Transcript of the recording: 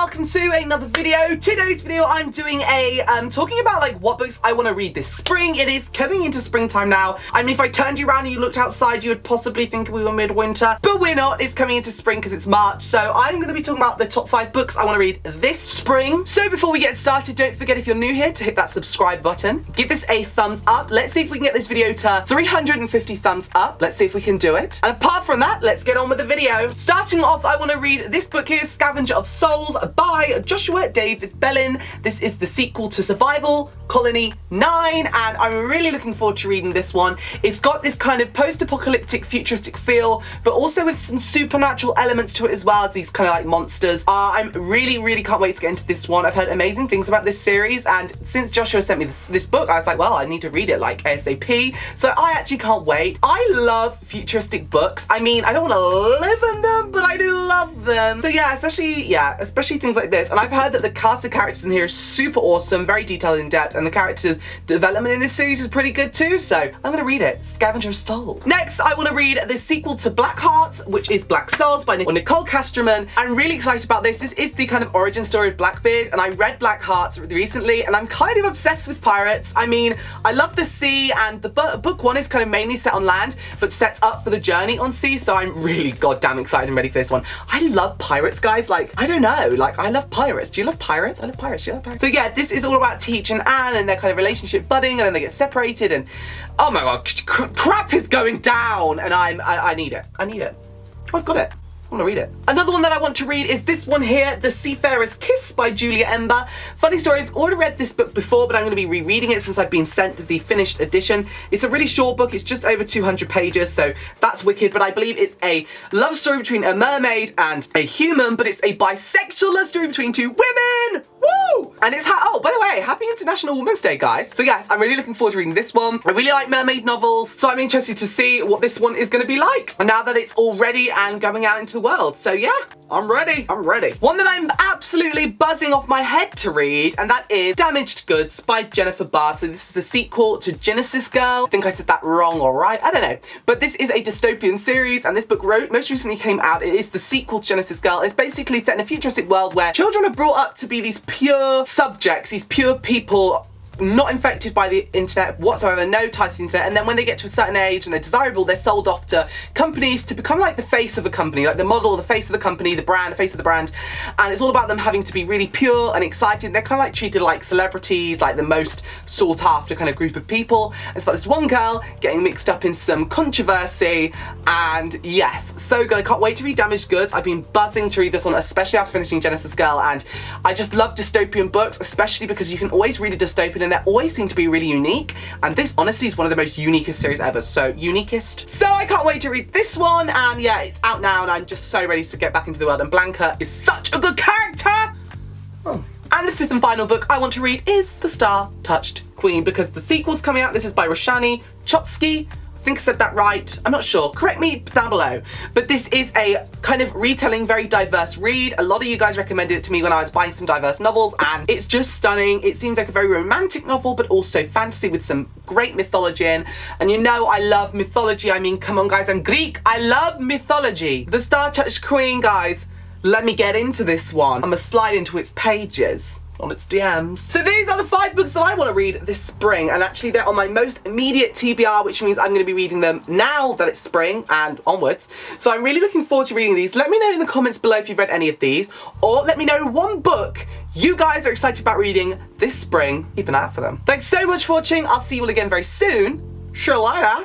welcome to another video. Today's video I'm doing a talking about like what books I want to read this spring. It is coming into springtime now. I mean, if I turned you around and you looked outside, you would possibly think we were midwinter, but we're not. It's coming into spring because it's March. So I'm going to be talking about the top 5 books I want to read this spring. So before we get started, don't forget, if you're new here, to hit that subscribe button. Give this a thumbs up. Let's see if we can get this video to 350 thumbs up. Let's see if we can do it. And apart from that, let's get on with the video. Starting off, I want to read this book here, Scavenger of Souls by Joshua David Bellin. This is the sequel to Survival Colony 9, and I'm really looking forward to reading this one. It's got this kind of post-apocalyptic futuristic feel, but also with some supernatural elements to it as well as these kind of like monsters. I'm really can't wait to get into this one. I've heard amazing things about this series, and since Joshua sent me this book, I was like, well, I need to read it like ASAP. So I actually can't wait. I love futuristic books. I mean, I don't want to live in them, but I do love them. So yeah, especially things like this. And I've heard that the cast of characters in here is super awesome, very detailed and in depth, and the character development in this series is pretty good too. So I'm gonna read it, Scavenger of Souls. Next, I want to read the sequel to Black Hearts, which is Black Souls by Nicole Casterman. I'm really excited about this. This is the kind of origin story of Blackbeard, and I read Black Hearts recently, and I'm kind of obsessed with pirates. I mean, I love the sea, and the book one is kind of mainly set on land, but sets up for the journey on sea, so I'm really goddamn excited and ready for this one. I love pirates, guys. Like, I don't know, like, I love pirates. Do you love pirates? I love pirates. Do you love pirates? So yeah, this is all about Teach and Anne and their kind of relationship budding, and then they get separated, and oh my god, crap is going down, and I need it. I need it. I've got it. I want to read it. Another one that I want to read is this one here, The Seafarer's Kiss by Julia Ember. Funny story, I've already read this book before, but I'm going to be rereading it since I've been sent the finished edition. It's a really short book. It's just over 200 pages, so that's wicked, but I believe it's a love story between a mermaid and a human, but it's a bisexual love story between two women! Woo! And it's, oh, by the way, happy International Women's Day, guys. So yes, I'm really looking forward to reading this one. I really like mermaid novels, so I'm interested to see what this one is going to be like. And now that it's all ready and going out into the world. So yeah, I'm ready. I'm ready. One that I'm absolutely buzzing off my head to read, and that is Damaged Goods by Jennifer Barr. So this is the sequel to Genesis Girl. I think I said that wrong or right, I don't know. But this is a dystopian series, and this book most recently came out. It is the sequel to Genesis Girl. It's basically set in a futuristic world where children are brought up to be these pure subjects, these pure people, not infected by the internet whatsoever, no ties to the internet, and then when they get to a certain age and they're desirable, they're sold off to companies to become like the face of a company, like the model, the face of the company, the brand, the face of the brand, and it's all about them having to be really pure and excited. They're kind of like treated like celebrities, like the most sought after kind of group of people. It's about this one girl getting mixed up in some controversy, and yes, so good. I can't wait to read Damaged Goods. I've been buzzing to read this one, especially after finishing Genesis Girl, and I just love dystopian books, especially because you can always read a dystopian and they always seem to be really unique, and this honestly is one of the most uniquest series ever. So uniquest. So I can't wait to read this one, and yeah, it's out now and I'm just so ready to get back into the world, and Blanca is such a good character. Oh. And the 5th and final book I want to read is The Star-Touched Queen, because the sequel's coming out. This is by Roshani Chokshi. I think I said that right. I'm not sure. Correct me down below. But this is a kind of retelling, very diverse read. A lot of you guys recommended it to me when I was buying some diverse novels, and it's just stunning. It seems like a very romantic novel, but also fantasy with some great mythology in. And you know I love mythology. I mean, come on guys, I'm Greek. I love mythology. The Star-Touched Queen, guys. Let me get into this one. I'm gonna slide into its pages, on its DMs. So these are the 5 books that I want to read this spring, and actually they're on my most immediate TBR, which means I'm going to be reading them now that it's spring and onwards. So I'm really looking forward to reading these. Let me know in the comments below if you've read any of these, or let me know one book you guys are excited about reading this spring. Keep an eye out for them. Thanks so much for watching. I'll see you all again very soon. Sure, later.